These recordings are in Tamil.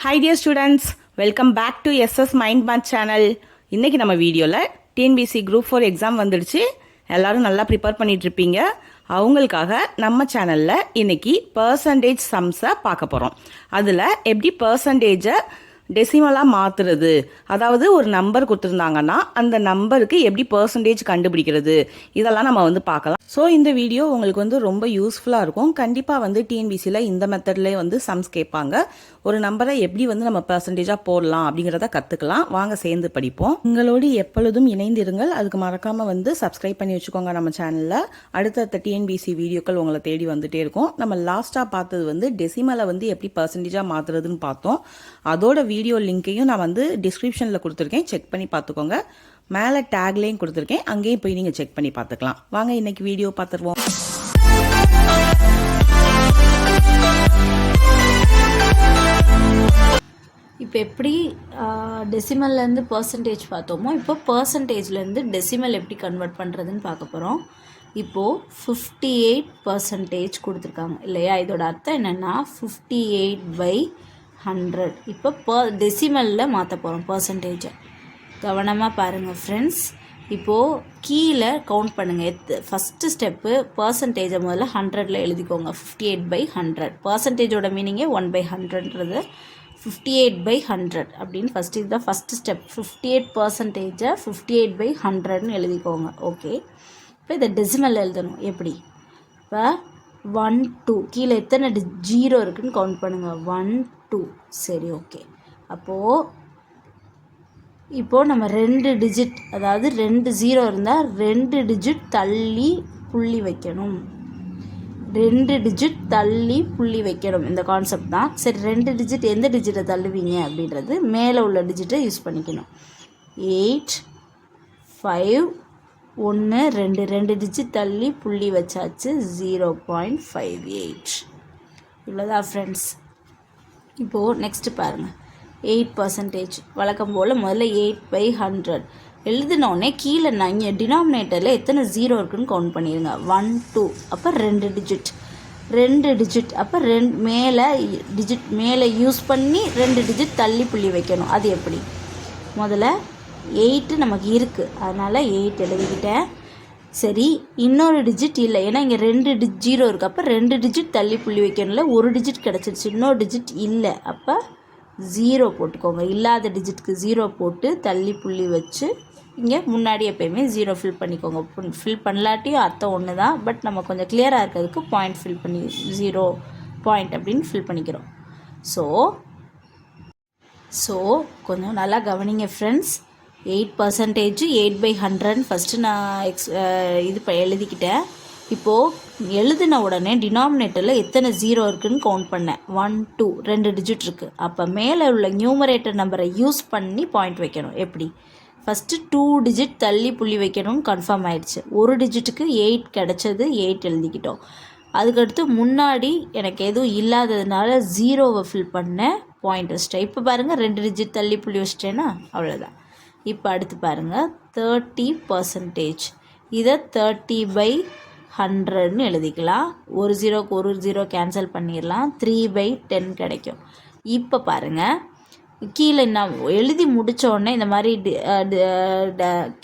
Hi dear students, welcome back to SS Mind Math channel. இன்னைக்கு நம்ம வீடியோவில் டிஎன்பிசி குரூப் 4 எக்ஸாம் வந்துடுச்சு. எல்லாரும் நல்லா ப்ரிப்பேர் பண்ணிட்டு இருப்பீங்க. அவங்களுக்காக நம்ம சேனலில் இன்னைக்கு பர்சன்டேஜ் சம்ஸை பார்க்க போகிறோம். அதில் எப்படி பர்சன்டேஜை டெசிமலாக மாற்றுறது, அதாவது ஒரு நம்பர் கொடுத்துருந்தாங்கன்னா அந்த நம்பருக்கு எப்படி பர்சன்டேஜ் கண்டுபிடிக்கிறது, இதெல்லாம் நம்ம பார்க்கலாம். ஸோ இந்த வீடியோ உங்களுக்கு ரொம்ப யூஸ்ஃபுல்லாக இருக்கும். கண்டிப்பாக டிஎன்பிசியில் இந்த மெத்தட்லேயே சம்ஸ் கேட்பாங்க. ஒரு நம்பரை எப்படி நம்ம பர்சன்டேஜாக போடலாம் அப்படிங்கிறத கற்றுக்கலாம். வாங்க சேர்ந்து படிப்போம். உங்களோடு எப்பொழுதும் இணைந்திருங்கள். அதுக்கு மறக்காமல் சப்ஸ்கிரைப் பண்ணி வச்சுக்கோங்க நம்ம சேனலில். அடுத்தடுத்த டிஎன்பிசி வீடியோக்கள் உங்களை தேடி வந்துட்டே இருக்கும். நம்ம லாஸ்ட்டாக பார்த்தது டெசிமலை எப்படி பர்சன்டேஜாக மாற்றுறதுன்னு பார்த்தோம். அதோட வீடியோ லிங்க்கையும் நான் டிஸ்கிரிப்ஷனில் கொடுத்துருக்கேன், செக் பண்ணி பார்த்துக்கோங்க. மேலே டேக்லேயும் கொடுத்துருக்கேன், அங்கேயும் போய் நீங்கள் செக் பண்ணி பார்த்துக்கலாம். வாங்க இன்னைக்கு வீடியோ பார்த்துருவோம். இப்போ எப்படி டெசிமல்லேருந்து பர்சன்டேஜ் பார்த்தோமோ, இப்போ பர்சன்டேஜ்லேருந்து டெசிமல் எப்படி கன்வெர்ட் பண்ணுறதுன்னு பார்க்க போகிறோம். இப்போது 58% கொடுத்துருக்காங்க இல்லையா? இதோட அர்த்தம் என்னென்னா 58/100. இப்போ டெசிமலில் மாற்ற போகிறோம் பர்சன்டேஜை. கவனமாக பாருங்கள் ஃப்ரெண்ட்ஸ். இப்போது கீழே கவுண்ட் பண்ணுங்கள். ஃபஸ்ட்டு ஸ்டெப்பு பர்சன்டேஜை முதல்ல 100ல் எழுதிக்கோங்க. 58/100 பர்சன்டேஜோட மீனிங்கே 1/100ன்றது 58/100 அப்படின்னு ஃபஸ்ட்டு. இதுதான் ஃபஸ்ட்டு ஸ்டெப். 58%-ஐ 58/100ன்னு எழுதிக்கோங்க. ஓகே, இப்போ இதை டெசிமல் எழுதணும். எப்படி? இப்போ 1 2 கீழே எத்தனை 0 இருக்குதுன்னு கவுண்ட் பண்ணுங்கள். 1 2. சரி, ஓகே. இப்போது நம்ம 2 டிஜிட், அதாவது 2 0 இருந்தால் 2 டிஜிட் தள்ளி புள்ளி வைக்கணும். 2 டிஜிட் தள்ளி புள்ளி வைக்கணும். இந்த கான்செப்ட் தான். சரி, 2 டிஜிட் எந்த டிஜிட்டை தள்ளுவீங்க அப்படின்றது மேலே உள்ள டிஜிட்டை யூஸ் பண்ணிக்கணும். 8 5 1 2 2 டிஜிட் தள்ளி புள்ளி வச்சாச்சு. 0.58. இவ்வளோதான் ஃப்ரெண்ட்ஸ். இப்போது நெக்ஸ்ட்டு பாருங்கள். 8% வழக்கம் போல் முதல்ல 8/100 எழுதினோடனே கீழே நான் டினாமினேட்டரில் எத்தனை 0 இருக்குன்னு கவுண்ட் பண்ணிடுங்க. 1 2 அப்போ 2 டிஜிட் அப்போ மேலே யூஸ் பண்ணி 2 டிஜிட் தள்ளி புள்ளி வைக்கணும். அது எப்படி? முதல்ல 8 நமக்கு இருக்குது, அதனால் 8 எழுதிக்கிட்டேன். சரி, இன்னொரு டிஜிட் இல்லை, ஏன்னா இங்கே 2 0 இருக்குது. அப்போ 2 டிஜிட் தள்ளி புள்ளி வைக்கணும்ல. ஒரு டிஜிட் கிடச்சிருச்சு, இன்னொரு டிஜிட் இல்லை. அப்போ 0 போட்டுக்கோங்க. இல்லாத டிஜிட்க்கு 0 போட்டு தள்ளி புள்ளி வச்சு இங்கே முன்னாடி எப்போயுமே 0 ஃபில் பண்ணிக்கோங்க. ஃபில் பண்ணலாட்டியும் அர்த்தம் ஒன்று தான், பட் நம்ம கொஞ்சம் கிளியராக இருக்கிறதுக்கு பாயிண்ட் ஃபில் பண்ணி 0 பாயிண்ட் அப்படின்னு ஃபில் பண்ணிக்கிறோம். ஸோ கொஞ்சம் நல்லா கவனிங்க ஃப்ரெண்ட்ஸ். 8% 8/100 ஃபஸ்ட்டு நான் எழுதிக்கிட்டேன். இப்போது எழுதின உடனே டினாமினேட்டரில் எத்தனை 0 இருக்குதுன்னு கவுண்ட் பண்ணேன். 1 2 2 டிஜிட் இருக்குது. அப்போ மேலே உள்ள நியூமரேட்டர் நம்பரை யூஸ் பண்ணி பாயிண்ட் வைக்கணும். எப்படி? ஃபஸ்ட்டு 2 டிஜிட் தள்ளி புள்ளி வைக்கணும்னு கன்ஃபார்ம் ஆயிடுச்சு. ஒரு டிஜிட்டுக்கு 8 கிடச்சது, 8 எழுதிக்கிட்டோம். அதுக்கடுத்து முன்னாடி எனக்கு எதுவும் இல்லாததுனால 0வை ஃபில் பண்ணேன், பாயிண்ட் வச்சிட்டேன். இப்போ பாருங்கள் 2 டிஜிட் தள்ளி புள்ளி வச்சிட்டேன்னா அவ்வளோதான். இப்போ அடுத்து பாருங்கள் 30%. இதை 30/100ன்னு எழுதிக்கலாம். ஒரு 0க்கு ஒரு 0 கேன்சல் பண்ணிடலாம். 3/10 கிடைக்கும். இப்போ பாருங்கள் கீழே நான் எழுதி முடித்தோடனே இந்த மாதிரி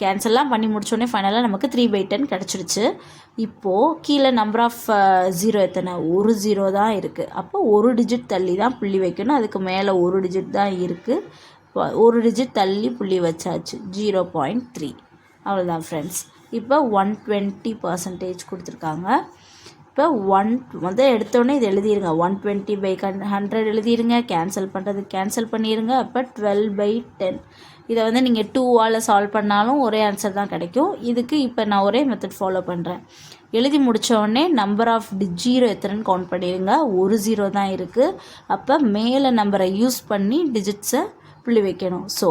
கேன்சல்லாம் பண்ணி முடித்தோடனே ஃபைனலாக நமக்கு 3/10 கிடச்சிருச்சு. இப்போது கீழே நம்பர் ஆஃப் 0 எத்தனை? ஒரு 0 தான் இருக்குது. அப்போ ஒரு டிஜிட் தள்ளி தான் புள்ளி வைக்கணும். அதுக்கு மேலே ஒரு டிஜிட் தான் இருக்குது. ஒரு டிஜிட் தள்ளி புள்ளி வச்சாச்சு. 0.3. அவ்வளோதான் ஃப்ரெண்ட்ஸ். இப்போ 120% கொடுத்துருக்காங்க. இப்போ முதல் எடுத்தோடனே இது எழுதிடுங்க. 120/100 எழுதிடுங்க. கேன்சல் பண்ணுறது கேன்சல் பண்ணிடுங்க. அப்போ 12/10. இதை நீங்கள் 2ஆல் சால்வ் பண்ணாலும் ஒரே ஆன்சர் தான் கிடைக்கும். இதுக்கு இப்போ நான் ஒரே மெத்தட் ஃபாலோ பண்ணுறேன். எழுதி முடித்தோடனே நம்பர் ஆஃப் 0 எத்தனைன்னு கவுண்ட் பண்ணிடுங்க. ஒரு 0 தான் இருக்குது. அப்போ மேலே நம்பரை யூஸ் பண்ணி டிஜிட்ஸை புள்ளி வைக்கணும். ஸோ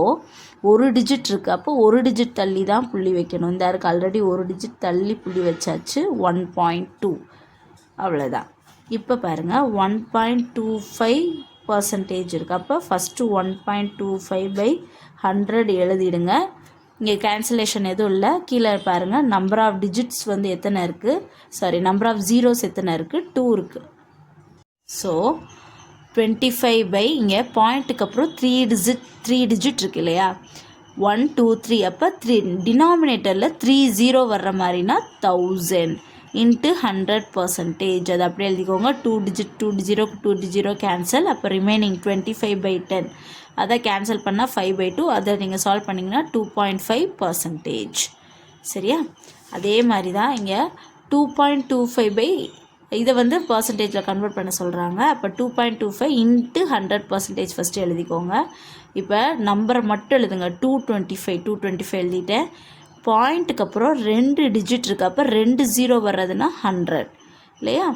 ஒரு டிஜிட் இருக்குது, அப்போ ஒரு டிஜிட் தள்ளி தான் புள்ளி வைக்கணும். இந்த இருக்குது ஆல்ரெடி ஒரு டிஜிட் தள்ளி புள்ளி வச்சாச்சு. 1.2. அவ்வளோதான். இப்போ பாருங்கள் 1.25% இருக்குது. அப்போ ஃபஸ்ட்டு 1.25/100 எழுதிடுங்க. இங்கே கேன்சலேஷன் எதுவும் இல்லை. கீழே பாருங்கள் நம்பர் ஆஃப் டிஜிட்ஸ் எத்தனை இருக்குது, நம்பர் ஆஃப் ஜீரோஸ் எத்தனை இருக்குது? 2 இருக்குது. ஸோ 25 பை இங்கே பாயிண்ட்டுக்கு அப்புறம் த்ரீ டிஜிட் இருக்கு இல்லையா, 1 2 3. அப்போ டினாமினேட்டரில் 30 வர்ற மாதிரினா 1000 இன்ட்டு 100%. அது அப்படியே எழுதிக்கோங்க. 2 கேன்சல். அப்போ ரிமைனிங் 25/10 அதை கேன்சல் பண்ணால் 5/2. அதை நீங்கள் சால்வ் பண்ணிங்கன்னா 2.5%. சரியா? அதே மாதிரி தான் இங்கே 2.25 இதை வந்து பர்சன்டேஜில் கன்வெர்ட் பண்ண சொல்கிறாங்க. அப்போ 2.25 இன்ட்டு 100% ஃபஸ்ட்டு எழுதிக்கோங்க. இப்போ நம்பரை மட்டும் எழுதுங்க. 225 எழுதிட்டேன். பாயிண்ட்டுக்கு அப்புறம் 2 டிஜிட் இருக்குது. அப்போ 2 0 வர்றதுன்னா 100 இல்லையா?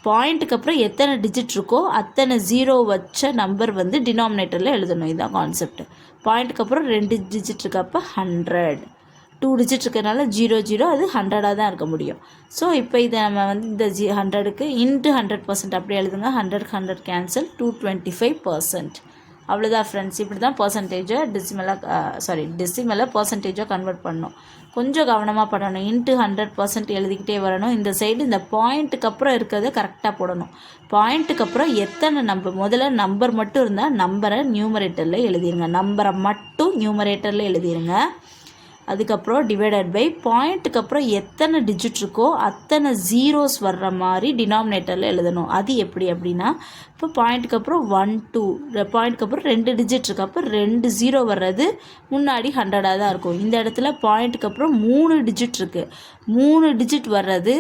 பாயிண்ட்டுக்கு அப்புறம் எத்தனை டிஜிட் இருக்கோ அத்தனை 0 வச்ச நம்பர் வந்து டினாமினேட்டரில் எழுதணும். இதுதான் கான்செப்ட். பாயிண்ட்டுக்கு அப்புறம் 2 டிஜிட் இருக்குது. அப்போ 100. 2 டிஜிட் இருக்கிறதுனால 0 அது 100ஆக தான் இருக்க முடியும். ஸோ இப்போ இதை நம்ம வந்து இந்த 100க்கு இன்ட்டு 100% அப்படியே எழுதுங்க. 100 கேன்சல். 225%. அவ்வளோதான் ஃப்ரெண்ட்ஸ். இப்படி தான் பர்சன்டேஜை டெசிமலை பர்சன்டேஜாக கன்வெர்ட் பண்ணணும். கொஞ்சம் கவனமாக பண்ணணும். இன்ட்டு 100% எழுதிக்கிட்டே வரணும். இந்த சைடு இந்த பாயிண்ட்டுக்கு அப்புறம் இருக்கிறத கரெக்டாக போடணும். பாயிண்ட்டுக்கு அப்புறம் எத்தனை முதல்ல நம்பர் மட்டும் இருந்தால் நம்பரை நியூமரேட்டரில் எழுதிருங்க. நம்பரை மட்டும் நியூமரேட்டரில் எழுதிருங்க. அதுக்கப்புறம் டிவைடட் பை பாயிண்ட்டுக்கு அப்புறம் எத்தனை டிஜிட் இருக்கோ அத்தனை ஜீரோஸ் வர்ற மாதிரி டினாமினேட்டரில் எழுதணும். அது எப்படி அப்படின்னா, இப்போ பாயிண்ட்டுக்கு அப்புறம் 1 2 பாயிண்ட்டுக்கு அப்புறம் 2 டிஜிட் இருக்குது. அப்போ 2 0 வர்றது முன்னாடி 100ஆக தான் இருக்கும். இந்த இடத்துல பாயிண்ட்டுக்கு அப்புறம் 3 டிஜிட் இருக்குது. 3 டிஜிட் வர்றது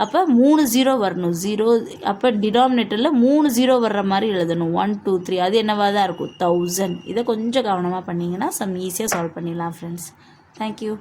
அப்போ 3 0 வரணும். 0 அப்போ டினாமினேட்டரில் 3 0 வர்ற மாதிரி எழுதணும். 1 2 3 அது என்னவாக தான் இருக்கும்? 1000. இதை கொஞ்சம் கவனமாக பண்ணிங்கன்னா ஈஸியாக சால்வ் பண்ணிடலாம் ஃப்ரெண்ட்ஸ். Thank you.